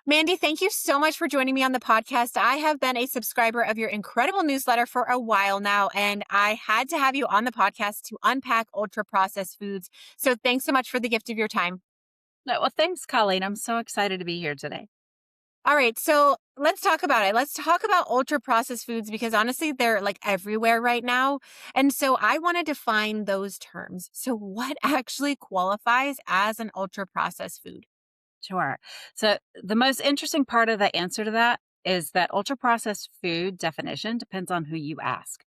Mandy, thank you so much for joining me on the podcast. I have been a subscriber of your incredible newsletter for a while now, and I had to have you on the podcast to unpack ultra processed foods. So thanks so much for the gift of your time. No, well, thanks, Colleen. I'm so excited to be here today. All right, so let's talk about it. Let's talk about ultra processed foods because honestly, they're like everywhere right now. And so I want to define those terms. So, what actually qualifies as an ultra processed food? Sure. So, the most interesting part of the answer to that is that ultra processed food definition depends on who you ask.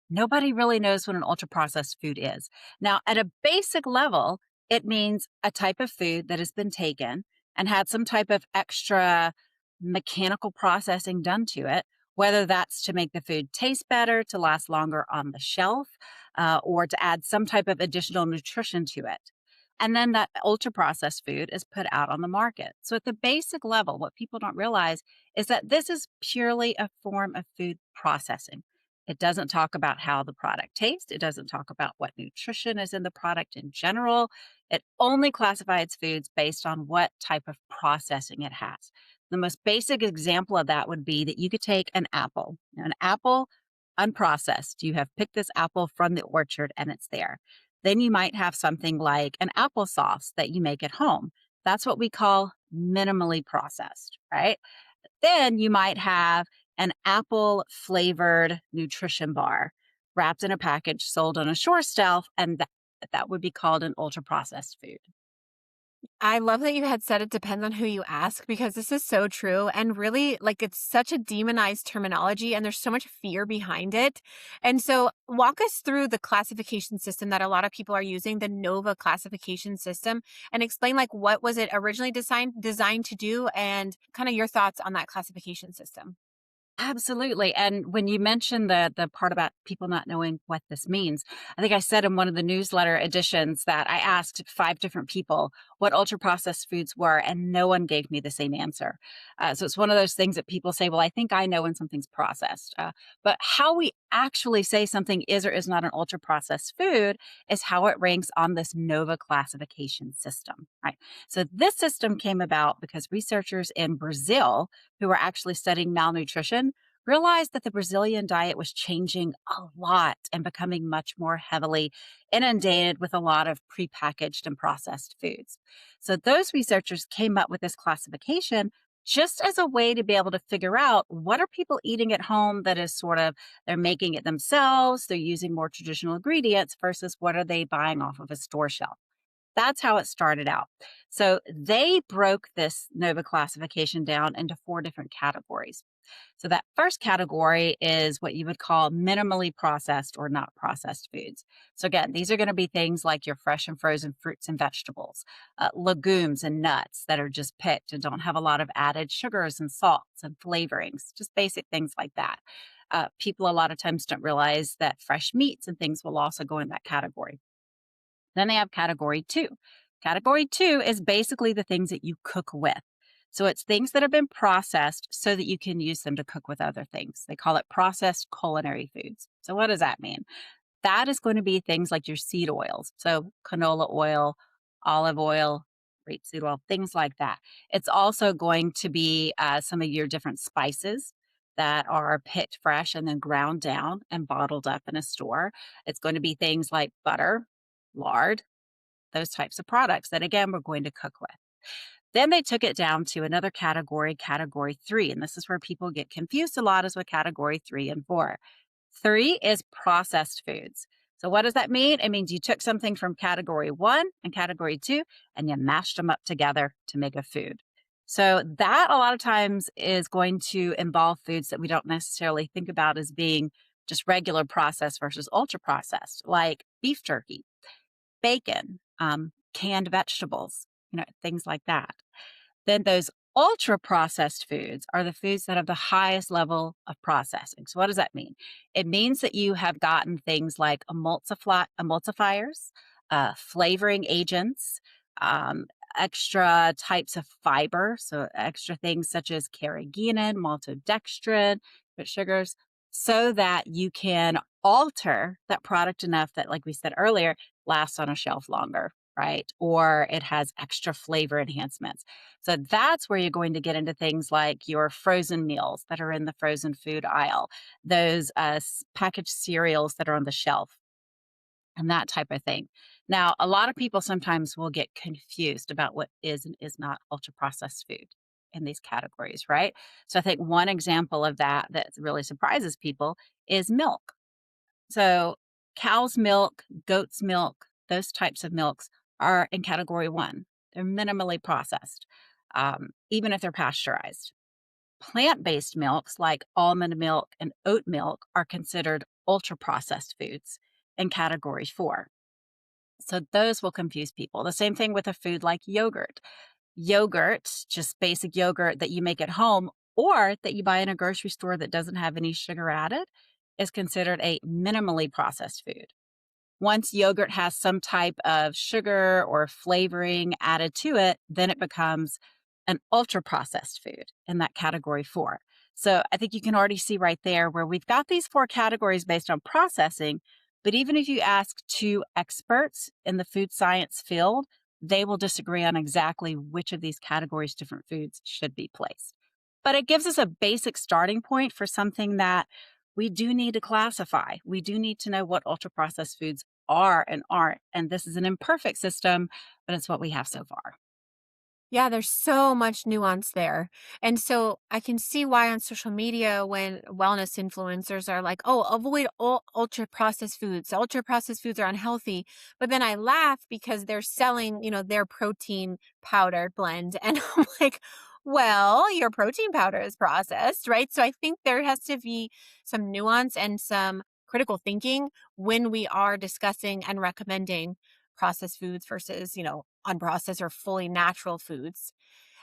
Nobody really knows what an ultra processed food is. Now, at a basic level, it means a type of food that has been taken and had some type of extra mechanical processing done to it, whether that's to make the food taste better, to last longer on the shelf, or to add some type of additional nutrition to it. And then that ultra processed food is put out on the market. So, at the basic level, what people don't realize is that this is purely a form of food processing. It doesn't talk about how the product tastes. It doesn't talk about what nutrition is in the product in general. It only classifies foods based on what type of processing it has. The most basic example of that would be that you could take an apple. Now, an apple unprocessed. You have picked this apple from the orchard and it's there. Then you might have something like an applesauce that you make at home. That's what we call minimally processed, right? Then you might have an apple flavored nutrition bar wrapped in a package sold on a shore shelf, and that would be called an ultra processed food. I love that you had said it depends on who you ask because this is so true. And really, like, it's such a demonized terminology and there's so much fear behind it. And so, walk us through the classification system that a lot of people are using, the NOVA classification system, and explain, like, what was it originally designed to do and kind of your thoughts on that classification system. Absolutely. And when you mentioned the part about people not knowing what this means, I think I said in one of the newsletter editions that I asked 5 different people what ultra processed foods were, and no one gave me the same answer. So it's one of those things that people say, well, I think I know when something's processed. But how we actually say something is or is not an ultra processed food is how it ranks on this NOVA classification system. Right. So this system came about because researchers in Brazil who were actually studying malnutrition realized that the Brazilian diet was changing a lot and becoming much more heavily inundated with a lot of prepackaged and processed foods. So those researchers came up with this classification just as a way to be able to figure out what are people eating at home that is sort of they're making it themselves, they're using more traditional ingredients versus what are they buying off of a store shelf. That's how it started out. So they broke this NOVA classification down into 4 different categories. So that first category is what you would call minimally processed or not processed foods. So again, these are going to be things like your fresh and frozen fruits and vegetables, legumes and nuts that are just picked and don't have a lot of added sugars and salts and flavorings, just basic things like that. People a lot of times don't realize that fresh meats and things will also go in that category. Then they have category two. Category two is basically the things that you cook with. So it's things that have been processed so that you can use them to cook with other things. They call it processed culinary foods. So what does that mean? That is going to be things like your seed oils. So canola oil, olive oil, rapeseed oil, things like that. It's also going to be some of your different spices that are picked fresh and then ground down and bottled up in a store. It's going to be things like butter, lard, those types of products that, again, we're going to cook with. Then they took it down to another category, category three. And this is where people get confused a lot is with category 3 and 4. Three is processed foods. So what does that mean? It means you took something from category 1 and category 2 and you mashed them up together to make a food. So that a lot of times is going to involve foods that we don't necessarily think about as being just regular processed versus ultra processed, like beef jerky, bacon, canned vegetables, things like that. Then those ultra processed foods are the foods that have the highest level of processing. So what does that mean? It means that you have gotten things like emulsifiers, flavoring agents, extra types of fiber, so extra things such as carrageenan, maltodextrin, sugars, so that you can alter that product enough that, like we said earlier, lasts on a shelf longer. right? Or it has extra flavor enhancements. So that's where you're going to get into things like your frozen meals that are in the frozen food aisle, those packaged cereals that are on the shelf, and that type of thing. Now, a lot of people sometimes will get confused about what is and is not ultra processed food in these categories, right? So I think one example of that that really surprises people is milk. So, cow's milk, goat's milk, those types of milks are in category one. They're minimally processed, even if they're pasteurized. Plant based milks like almond milk and oat milk are considered ultra processed foods in category four. So, those will confuse people. The same thing with a food like yogurt. Yogurt, just basic yogurt that you make at home or that you buy in a grocery store that doesn't have any sugar added, is considered a minimally processed food. Once yogurt has some type of sugar or flavoring added to it, then it becomes an ultra processed food in that category four. So I think you can already see right there where we've got these four categories based on processing. But even if you ask two experts in the food science field, they will disagree on exactly which of these categories different foods should be placed. But it gives us a basic starting point for something that we do need to classify. We do need to know what ultra processed foods are and aren't. And this is an imperfect system, but it's what we have so far. Yeah, there's so much nuance there. And so I can see why on social media, when wellness influencers are like, oh, avoid all ultra processed foods. Ultra processed foods are unhealthy. But then I laugh because they're selling, their protein powder blend. And I'm like, well, your protein powder is processed, right? So I think there has to be some nuance and some critical thinking when we are discussing and recommending processed foods versus, unprocessed or fully natural foods.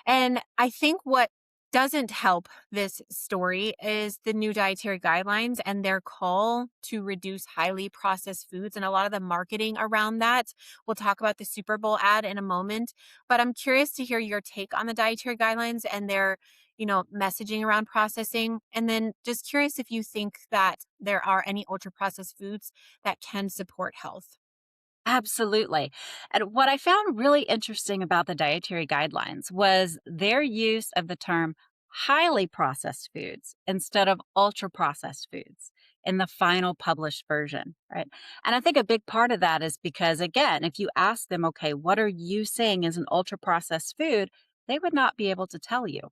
And I think what doesn't help this story is the new dietary guidelines and their call to reduce highly processed foods and a lot of the marketing around that. We'll talk about the Super Bowl ad in a moment, but I'm curious to hear your take on the dietary guidelines and their messaging around processing. And then just curious if you think that there are any ultra processed foods that can support health. Absolutely. And what I found really interesting about the dietary guidelines was their use of the term highly processed foods instead of ultra processed foods in the final published version, right? And I think a big part of that is because, again, if you ask them, okay, what are you saying is an ultra processed food? They would not be able to tell you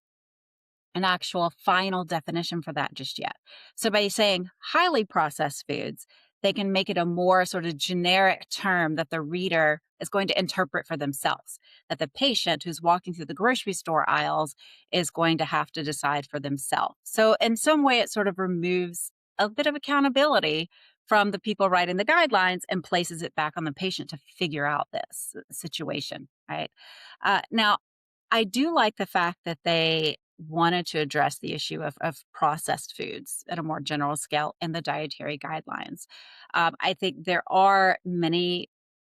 an actual final definition for that just yet. So by saying highly processed foods, they can make it a more sort of generic term that the reader is going to interpret for themselves, that the patient who's walking through the grocery store aisles is going to have to decide for themselves. So in some way, it sort of removes a bit of accountability from the people writing the guidelines and places it back on the patient to figure out this situation, right? Now, I do like the fact that they wanted to address the issue of processed foods at a more general scale in the dietary guidelines. I think there are many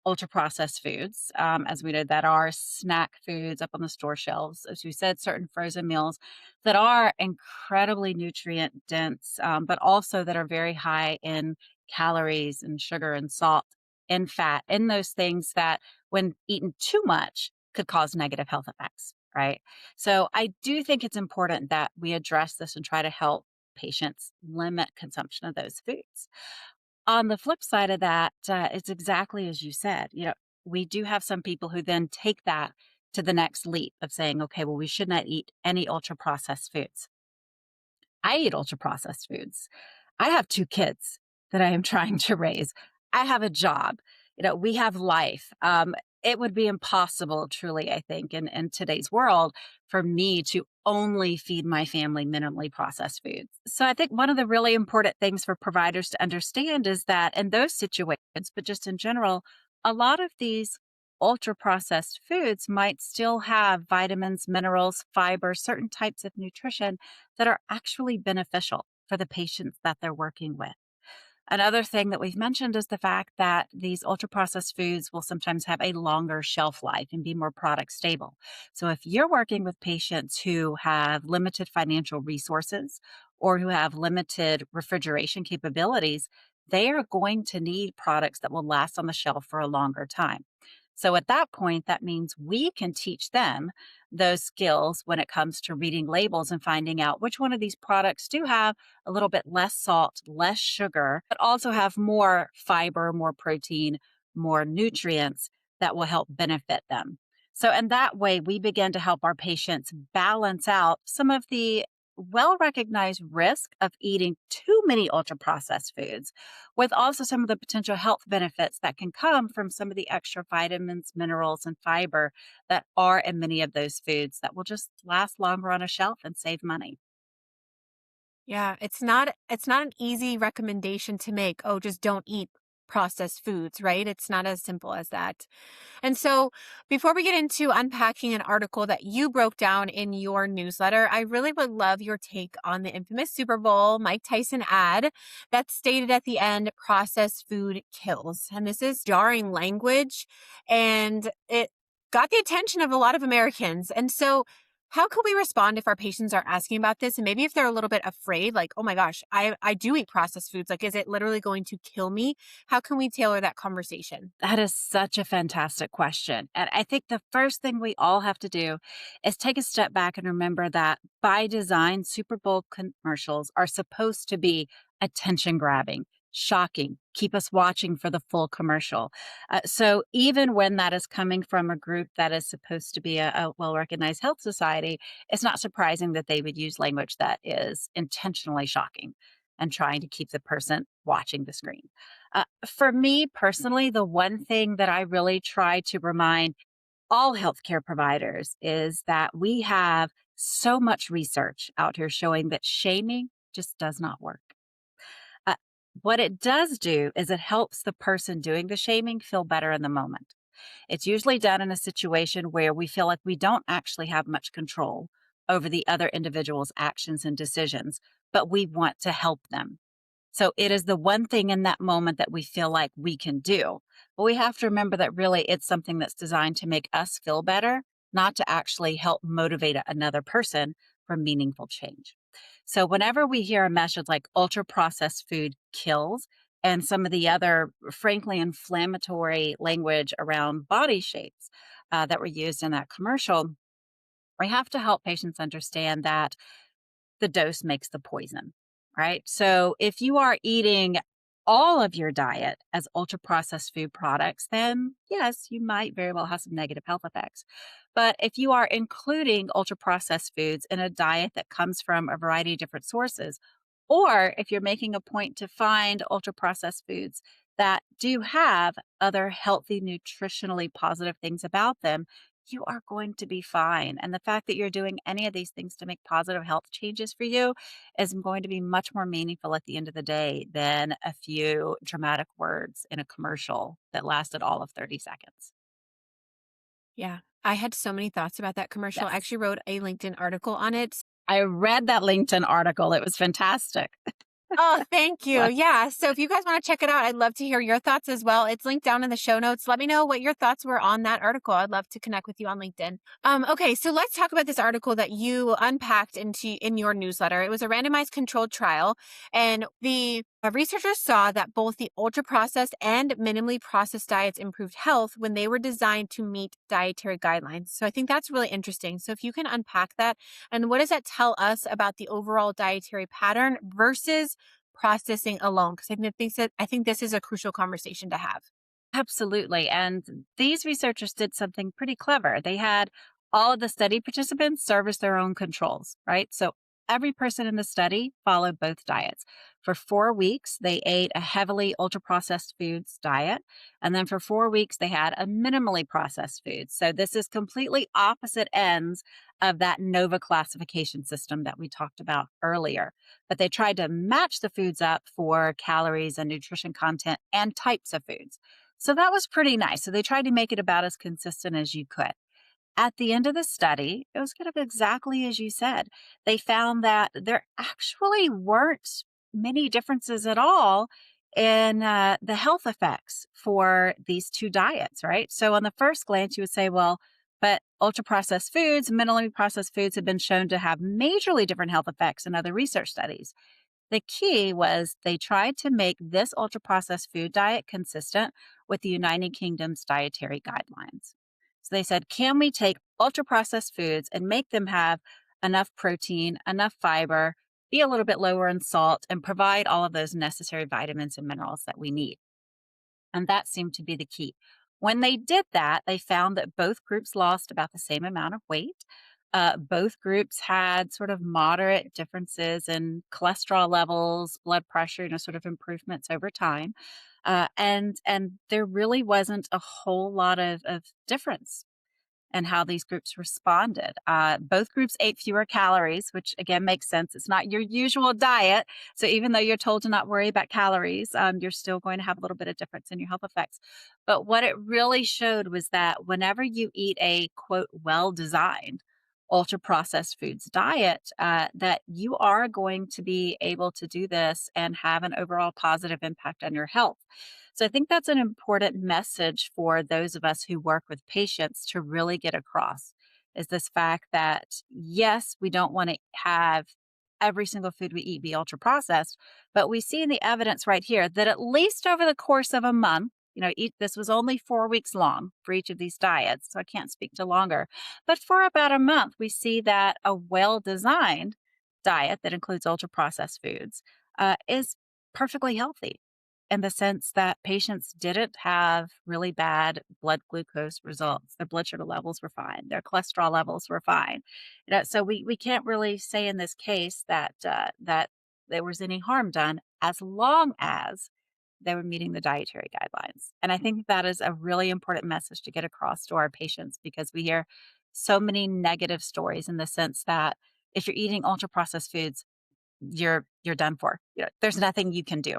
ultra processed foods, as we know, that are snack foods up on the store shelves. As we said, certain frozen meals that are incredibly nutrient dense, but also that are very high in calories and sugar and salt and fat, and those things that, when eaten too much, could cause negative health effects, right? So I do think it's important that we address this and try to help patients limit consumption of those foods. On the flip side of that, it's exactly as you said. We do have some people who then take that to the next leap of saying, okay, well, we should not eat any ultra processed foods. I eat ultra processed foods. I have two kids that I am trying to raise. I have a job. We have life. It would be impossible, truly, I think, in today's world for me to only feed my family minimally processed foods. So I think one of the really important things for providers to understand is that in those situations, but just in general, a lot of these ultra processed foods might still have vitamins, minerals, fiber, certain types of nutrition that are actually beneficial for the patients that they're working with. Another thing that we've mentioned is the fact that these ultra processed foods will sometimes have a longer shelf life and be more product stable. So if you're working with patients who have limited financial resources or who have limited refrigeration capabilities, they are going to need products that will last on the shelf for a longer time. So at that point, that means we can teach them those skills when it comes to reading labels and finding out which one of these products do have a little bit less salt, less sugar, but also have more fiber, more protein, more nutrients that will help benefit them. So, in that way, we begin to help our patients balance out some of the well recognized risk of eating too many ultra processed foods with also some of the potential health benefits that can come from some of the extra vitamins, minerals, and fiber that are in many of those foods that will just last longer on a shelf and save money. Yeah, it's not an easy recommendation to make. Oh, just don't eat processed foods, right? It's not as simple as that. And so, before we get into unpacking an article that you broke down in your newsletter, I really would love your take on the infamous Super Bowl Mike Tyson ad that stated at the end, processed food kills. And this is jarring language, and it got the attention of a lot of Americans. And so, how can we respond if our patients are asking about this? And maybe if they're a little bit afraid, like, oh my gosh, I do eat processed foods. Like, is it literally going to kill me? How can we tailor that conversation? That is such a fantastic question. And I think the first thing we all have to do is take a step back and remember that by design, Super Bowl commercials are supposed to be attention grabbing, shocking, keep us watching for the full commercial. So even when that is coming from a group that is supposed to be a well recognized health society, it's not surprising that they would use language that is intentionally shocking and trying to keep the person watching the screen. For me personally, the one thing that I really try to remind all healthcare providers is that we have so much research out here showing that shaming just does not work. Uh, what it does do is it helps the person doing the shaming feel better in the moment. It's usually done in a situation where we feel like we don't actually have much control over the other individual's actions and decisions, but we want to help them. So it is the one thing in that moment that we feel like we can do. But we have to remember that really it's something that's designed to make us feel better, not to actually help motivate another person for meaningful change. So whenever we hear a message like ultra processed food kills and some of the other, frankly, inflammatory language around body shapes that were used in that commercial, we have to help patients understand that the dose makes the poison, right? So if you are eating all of your diet as ultra processed food products, then yes, you might very well have some negative health effects. But if you are including ultra processed foods in a diet that comes from a variety of different sources, or if you're making a point to find ultra processed foods that do have other healthy, nutritionally positive things about them, you are going to be fine. And the fact that you're doing any of these things to make positive health changes for you is going to be much more meaningful at the end of the day than a few dramatic words in a commercial that lasted all of 30 seconds. Yeah. I had so many thoughts about that commercial. I Yes. actually wrote a LinkedIn article on it. I read that LinkedIn article. It was fantastic. Oh, thank you. What? Yeah. So if you guys want to check it out, I'd love to hear your thoughts as well. It's linked down in the show notes. Let me know what your thoughts were on that article. I'd love to connect with you on LinkedIn. Okay, so let's talk about this article that you unpacked in your newsletter. It was a randomized controlled trial, and the researchers saw that both the ultra processed and minimally processed diets improved health when they were designed to meet dietary guidelines. So I think that's really interesting. So if you can unpack that, and what does that tell us about the overall dietary pattern versus processing alone? Because I think this is a crucial conversation to have. Absolutely. And these researchers did something pretty clever. They had all of the study participants serve as their own controls, right? So every person in the study followed both diets. For 4 weeks, they ate a heavily ultra processed foods diet. And then for 4 weeks, they had a minimally processed food. So this is completely opposite ends of that NOVA classification system that we talked about earlier. But they tried to match the foods up for calories and nutrition content and types of foods. So that was pretty nice. So they tried to make it about as consistent as you could. At the end of the study, it was kind of exactly as you said. They found that there actually weren't many differences at all in the health effects for these two diets, right? So on the first glance, you would say, well, but ultra processed foods, minimally processed foods have been shown to have majorly different health effects in other research studies. The key was they tried to make this ultra processed food diet consistent with the United Kingdom's dietary guidelines. So they said, can we take ultra processed foods and make them have enough protein, enough fiber, be a little bit lower in salt, and provide all of those necessary vitamins and minerals that we need? And that seemed to be the key. When they did that, they found that both groups lost about the same amount of weight. Both groups had sort of moderate differences in cholesterol levels, blood pressure, sort of improvements over time. And there really wasn't a whole lot of difference and how these groups responded. Both groups ate fewer calories, which again makes sense. It's not your usual diet. So even though you're told to not worry about calories, you're still going to have a little bit of difference in your health effects. But what it really showed was that whenever you eat a quote, well designed, ultra processed foods diet, that you are going to be able to do this and have an overall positive impact on your health. So I think that's an important message for those of us who work with patients to really get across is this fact that yes, we don't want to have every single food we eat be ultra processed, but we see in the evidence right here that at least over the course of a month, this was only 4 weeks long for each of these diets, so I can't speak to longer. But for about a month, we see that a well designed diet that includes ultra processed foods is perfectly healthy in the sense that patients didn't have really bad blood glucose results. Their blood sugar levels were fine. Their cholesterol levels were fine. So we can't really say in this case that there was any harm done as long as they were meeting the dietary guidelines. And I think that is a really important message to get across to our patients because we hear so many negative stories in the sense that if you're eating ultra processed foods, you're done for. There's nothing you can do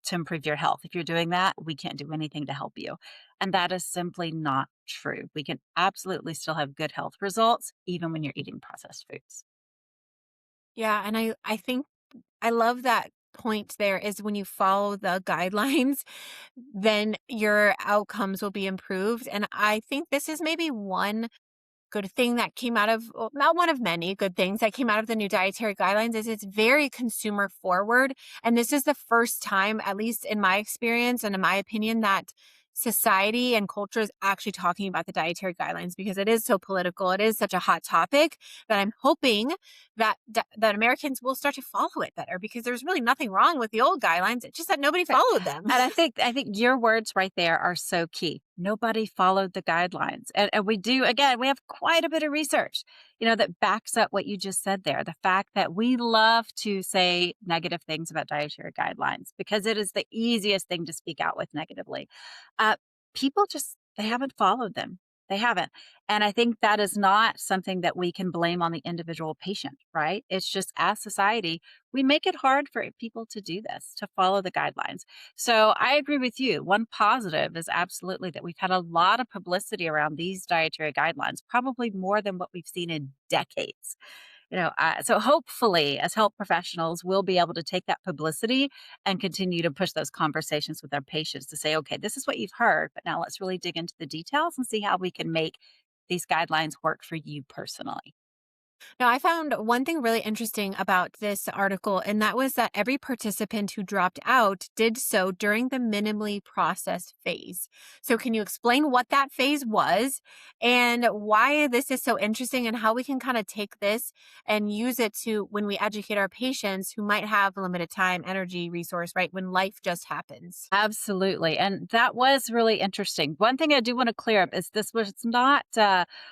to improve your health. If you're doing that, we can't do anything to help you. And that is simply not true. We can absolutely still have good health results even when you're eating processed foods. Yeah, and I think I love that point there is when you follow the guidelines, then your outcomes will be improved. And I think this is maybe one good thing that came out of, well, not one of many good things that came out of the new dietary guidelines is it's very consumer forward. And this is the first time, at least in my experience and in my opinion, that society and culture is actually talking about the dietary guidelines because it is so political. It is such a hot topic that I'm hoping that Americans will start to follow it better because there's really nothing wrong with the old guidelines. It's just that nobody Right. followed them. And I think your words right there are so key. Nobody followed the guidelines. And we do, again, we have quite a bit of research, that backs up what you just said there. The fact that we love to say negative things about dietary guidelines because it is the easiest thing to speak out with negatively. Uh, People just, they haven't followed them. They haven't. And I think that is not something that we can blame on the individual patient, right? It's just as society, we make it hard for people to do this, to follow the guidelines. So I agree with you. One positive is absolutely that we've had a lot of publicity around these dietary guidelines, probably more than what we've seen in decades. So hopefully, as health professionals, we'll be able to take that publicity and continue to push those conversations with our patients to say, okay, this is what you've heard, but now let's really dig into the details and see how we can make these guidelines work for you personally. Now, I found one thing really interesting about this article, and that was that every participant who dropped out did so during the minimally processed phase. So, can you explain what that phase was and why this is so interesting and how we can kind of take this and use it to when we educate our patients who might have limited time, energy, resource, right? When life just happens? Absolutely. And that was really interesting. One thing I do want to clear up is this was not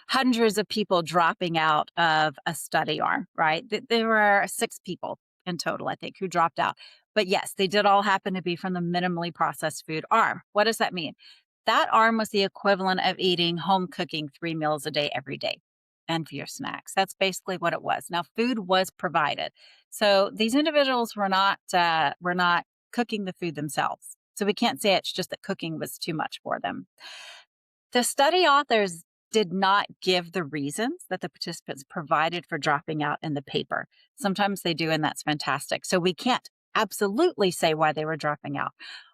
hundreds of people dropping out of a study arm, right? There were 6 people in total, I think, who dropped out. But yes, they did all happen to be from the minimally processed food arm. What does that mean? That arm was the equivalent of eating home cooking 3 meals a day every day and for your snacks. That's basically what it was. Now, food was provided. So these individuals were not cooking the food themselves. So we can't say it's just that cooking was too much for them. The study authors did not give the reasons that the participants provided for dropping out in the paper. Sometimes they do, and that's fantastic. So we can't absolutely say why they were dropping out.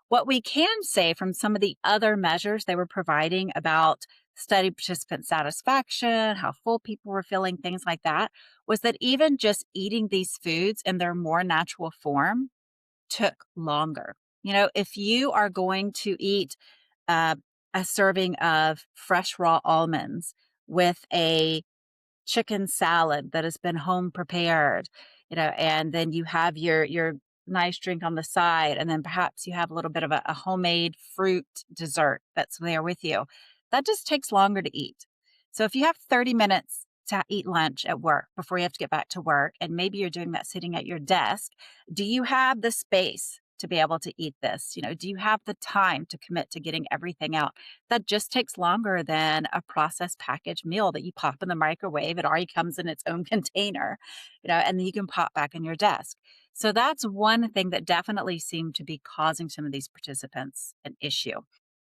What we can say from some of the other measures they were providing about study participant satisfaction, how full people were feeling, things like that, was that even just eating these foods in their more natural form took longer. If you are going to eat uh, a serving of fresh raw almonds with a chicken salad that has been home prepared, and then you have your nice drink on the side, and then perhaps you have a little bit of a homemade fruit dessert that's there with you. That just takes longer to eat. So if you have 30 minutes to eat lunch at work before you have to get back to work, and maybe you're doing that sitting at your desk, do you have the space to be able to eat this? Do you have the time to commit to getting everything out? That just takes longer than a processed packaged meal that you pop in the microwave. It already comes in its own container, and then you can pop back in your desk. So that's one thing that definitely seemed to be causing some of these participants an issue.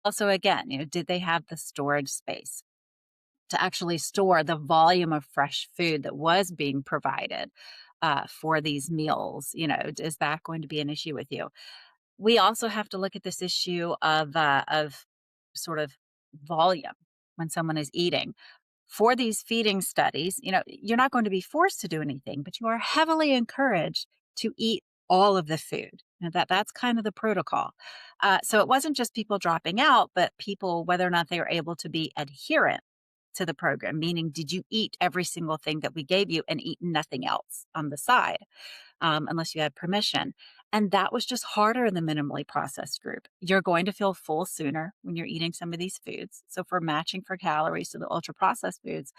Also, again, did they have the storage space to actually store the volume of fresh food that was being provided for these meals? Is that going to be an issue with you? We also have to look at this issue of sort of volume when someone is eating. For these feeding studies, you're not going to be forced to do anything, but you are heavily encouraged to eat all of the food. That's kind of the protocol. So it wasn't just people dropping out, but people, whether or not they were able to be adherent to the program, meaning did you eat every single thing that we gave you and eat nothing else on the side? Unless you had permission. And that was just harder in the minimally processed group. You're going to feel full sooner when you're eating some of these foods. So, for matching for calories to the ultra processed foods,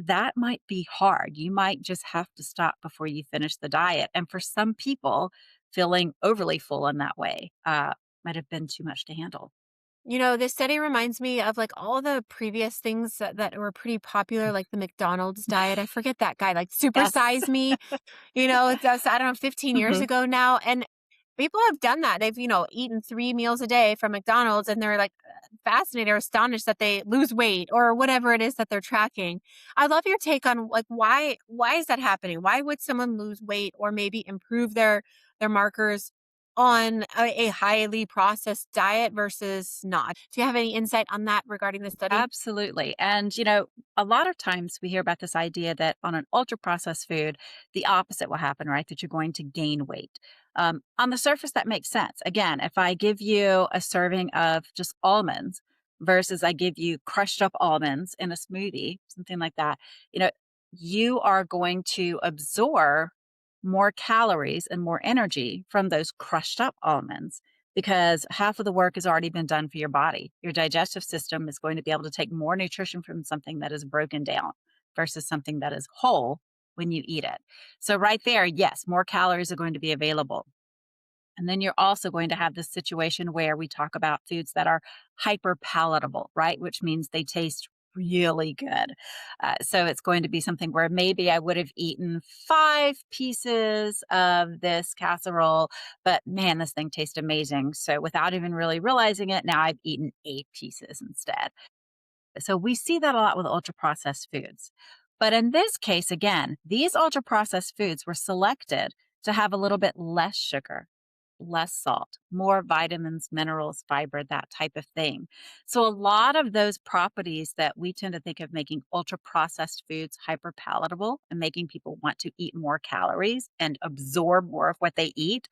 that might be hard. You might just have to stop before you finish the diet. And for some people, feeling overly full in that way might have been too much to handle. This study reminds me of like all the previous things that were pretty popular, like the McDonald's diet. I forget that guy, like Super Yes. Size Me. It's I don't know, 15 years Hmm. ago now. And people have done that. They've, eaten 3 meals a day from McDonald's and they're like fascinated or astonished that they lose weight or whatever it is that they're tracking. I love your take on like why is that happening? Why would someone lose weight or maybe improve their markers on a highly processed diet versus not? Do you have any insight on that regarding the study? Absolutely. And, a lot of times we hear about this idea that on an ultra processed food, the opposite will happen, right? That you're going to gain weight. On the surface, that makes sense. Again, if I give you a serving of just almonds versus I give you crushed up almonds in a smoothie, something like that, you know, you are going to absorb more calories and more energy from those crushed up almonds because half of the work has already been done for your body. Your digestive system is going to be able to take more nutrition from something that is broken down versus something that is whole when you eat it. So, right there, yes, more calories are going to be available. And then you're also going to have this situation where we talk about foods that are hyper palatable, right? Which means they taste really good. So it's going to be something where maybe I would have eaten 5 pieces of this casserole, but man, this thing tastes amazing. So without even really realizing it, now I've eaten 8 pieces instead. So we see that a lot with ultra processed foods. But in this case, again, these ultra processed foods were selected to have a little bit less sugar, less salt, more vitamins, minerals, fiber, that type of thing. So, a lot of those properties that we tend to think of making ultra processed foods hyper palatable and making people want to eat more calories and absorb more of what they eat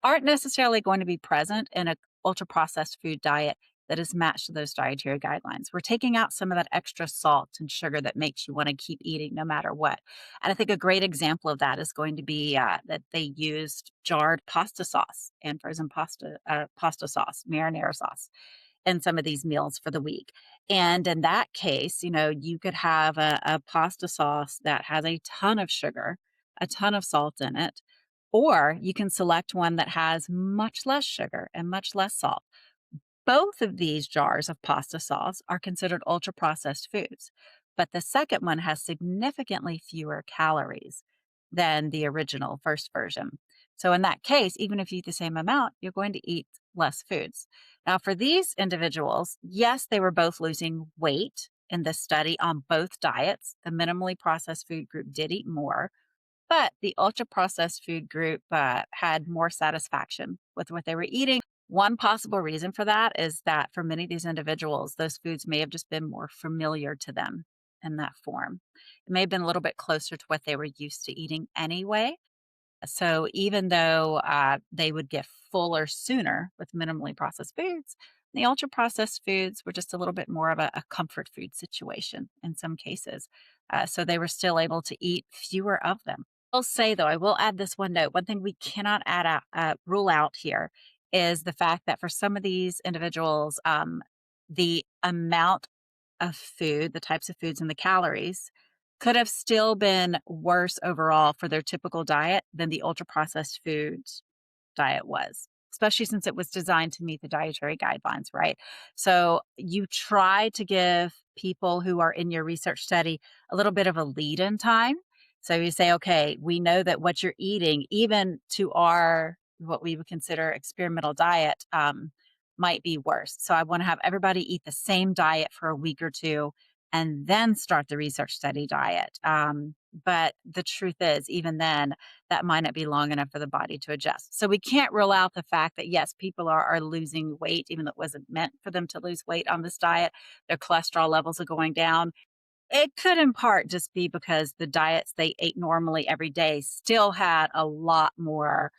aren't necessarily going to be present in a ultra processed food diet that is matched to those dietary guidelines. We're taking out some of that extra salt and sugar that makes you want to keep eating no matter what. And I think a great example of that is going to be that they used jarred pasta sauce and frozen pasta sauce, marinara sauce in some of these meals for the week. And in that case, you could have a pasta sauce that has a ton of sugar, a ton of salt in it, or you can select one that has much less sugar and much less salt. Both of these jars of pasta sauce are considered ultra processed foods, but the second one has significantly fewer calories than the original first version. So, in that case, even if you eat the same amount, you're going to eat less foods. Now, for these individuals, yes, they were both losing weight in this study on both diets. The minimally processed food group did eat more, but the ultra processed food group had more satisfaction with what they were eating. One possible reason for that is that for many of these individuals, those foods may have just been more familiar to them in that form. It may have been a little bit closer to what they were used to eating anyway. So even though they would get fuller sooner with minimally processed foods, The ultra processed foods were just a little bit more of a comfort food situation in some cases. So they were still able to eat fewer of them. I'll say though, I will add this one note. One thing we cannot rule out here is the fact that for some of these individuals, the amount of food, the types of foods and the calories could have still been worse overall for their typical diet than the ultra processed foods diet was, especially since it was designed to meet the dietary guidelines, right? So you try to give people who are in your research study a little bit of a lead in time. So you say, okay, we know that what you're eating, even to our what we would consider experimental diet, might be worse. So I want to have everybody eat the same diet for a week or two and then start the research study diet. But the truth is, even then, that might not be long enough for the body to adjust. So we can't rule out the fact that yes, people are losing weight, even though it wasn't meant for them to lose weight on this diet. Their cholesterol levels are going down. It could in part just be because the diets they ate normally every day still had a lot more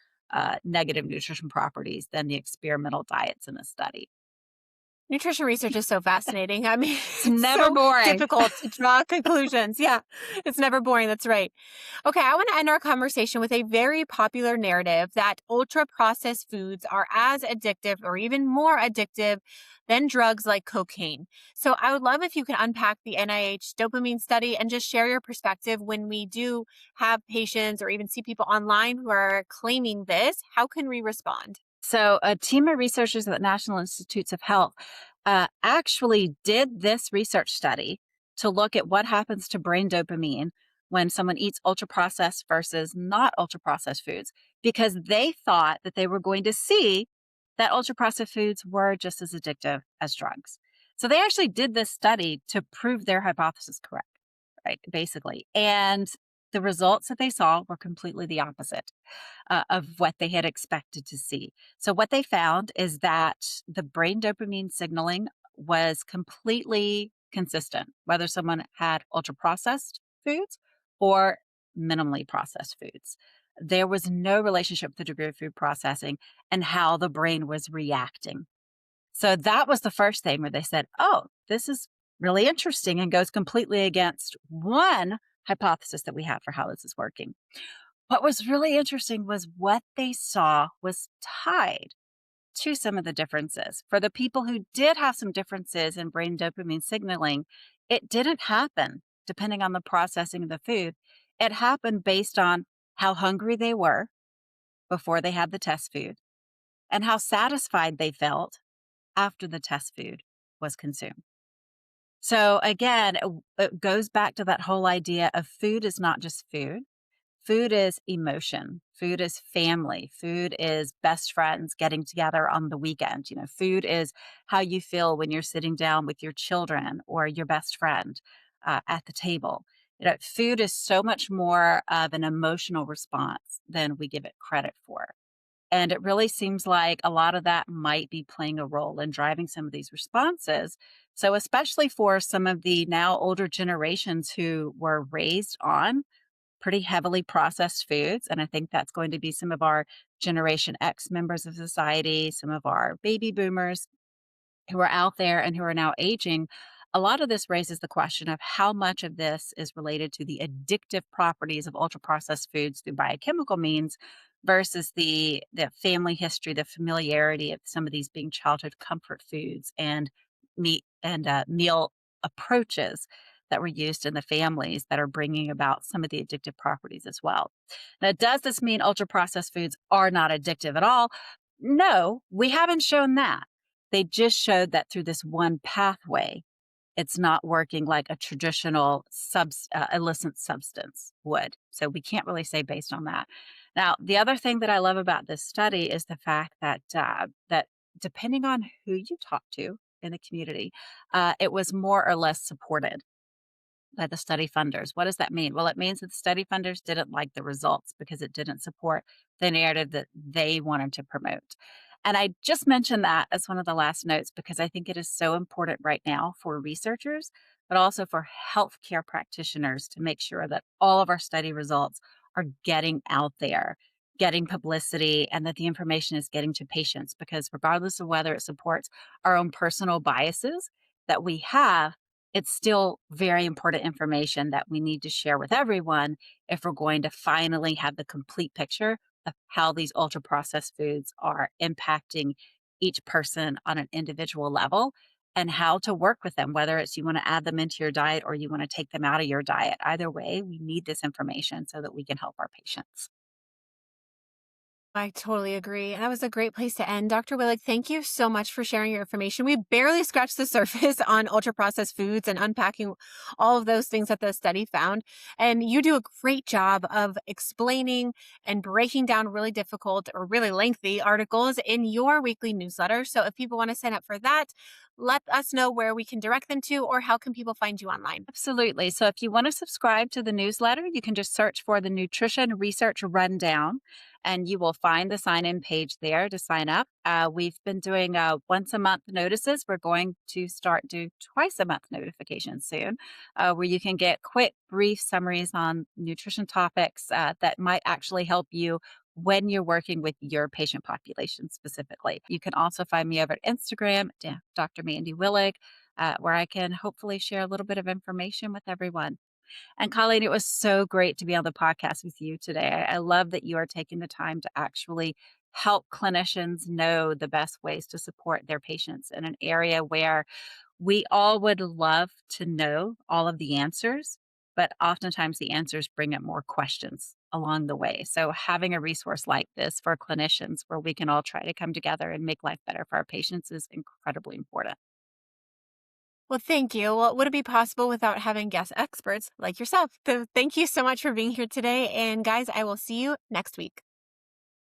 negative nutrition properties than the experimental diets in the study. Nutrition research is so fascinating. I mean, It's it's never so boring. difficult to draw conclusions. Yeah, it's never boring. That's right. Okay, I want to end our conversation with a very popular narrative that ultra processed foods are as addictive or even more addictive than drugs like cocaine. So I would love if you could unpack the NIH dopamine study and just share your perspective when we do have patients or even see people online who are claiming this. How can we respond? So, a team of researchers at the National Institutes of Health actually did this research study to look at what happens to brain dopamine when someone eats ultra processed versus not ultra processed foods, because they thought that they were going to see that ultra processed foods were just as addictive as drugs. So, they actually did this study to prove their hypothesis correct, right? Basically. And the results that they saw were completely the opposite of what they had expected to see. So, what they found is that the brain dopamine signaling was completely consistent, whether someone had ultra processed foods or minimally processed foods. There was no relationship with the degree of food processing and how the brain was reacting. So, that was the first thing where they said, oh, this is really interesting and goes completely against one hypothesis that we have for how this is working. What was really interesting was what they saw was tied to some of the differences. For the people who did have some differences in brain dopamine signaling, it didn't happen depending on the processing of the food. It happened based on how hungry they were before they had the test food and how satisfied they felt after the test food was consumed. So again, it goes back to that whole idea of food is not just food. Food is emotion. Food is family. Food is best friends getting together on the weekend. You know, food is how you feel when you're sitting down with your children or your best friend at the table. You know, food is so much more of an emotional response than we give it credit for. And it really seems like a lot of that might be playing a role in driving some of these responses. So, especially for some of the now older generations who were raised on pretty heavily processed foods. And I think that's going to be some of our Generation X members of society, some of our baby boomers who are out there and who are now aging. A lot of this raises the question of how much of this is related to the addictive properties of ultra processed foods through biochemical means versus the family history, the familiarity of some of these being childhood comfort foods and meat and meal approaches that were used in the families that are bringing about some of the addictive properties as well. Now, does this mean ultra processed foods are not addictive at all? No, we haven't shown that. They just showed that through this one pathway, it's not working like a traditional illicit substance would. So we can't really say based on that. Now, the other thing that I love about this study is the fact that that depending on who you talk to in the community, it was more or less supported by the study funders. What does that mean? Well, it means that the study funders didn't like the results because it didn't support the narrative that they wanted to promote. And I just mentioned that as one of the last notes because I think it is so important right now for researchers, but also for healthcare practitioners to make sure that all of our study results are getting out there getting publicity and that the information is getting to patients, because regardless of whether it supports our own personal biases that we have, it's still very important information that we need to share with everyone if we're going to finally have the complete picture of how these ultra processed foods are impacting each person on an individual level and how to work with them, whether it's you want to add them into your diet or you want to take them out of your diet. Either way, we need this information so that we can help our patients. I totally agree. And that was a great place to end. Dr. Willig, thank you so much for sharing your information. We barely scratched the surface on ultra processed foods and unpacking all of those things that the study found. And you do a great job of explaining and breaking down really difficult or really lengthy articles in your weekly newsletter. So if people want to sign up for that, let us know where we can direct them to, or how can people find you online? Absolutely. So if you want to subscribe to the newsletter, you can just search for the Nutrition Research Rundown and you will find the sign in page there to sign up. We've been doing once a month notices. We're going to start do twice a month notifications soon, where you can get quick, brief summaries on nutrition topics that might actually help you when you're working with your patient population specifically. You can also find me over at Instagram, Dr. Mandy Willig, where I can hopefully share a little bit of information with everyone. And Colleen, it was so great to be on the podcast with you today. I love that you are taking the time to actually help clinicians know the best ways to support their patients in an area where we all would love to know all of the answers, but oftentimes the answers bring up more questions along the way. So having a resource like this for clinicians where we can all try to come together and make life better for our patients is incredibly important. Well, thank you. Well, would it be possible without having guest experts like yourself? So thank you so much for being here today. And guys, I will see you next week.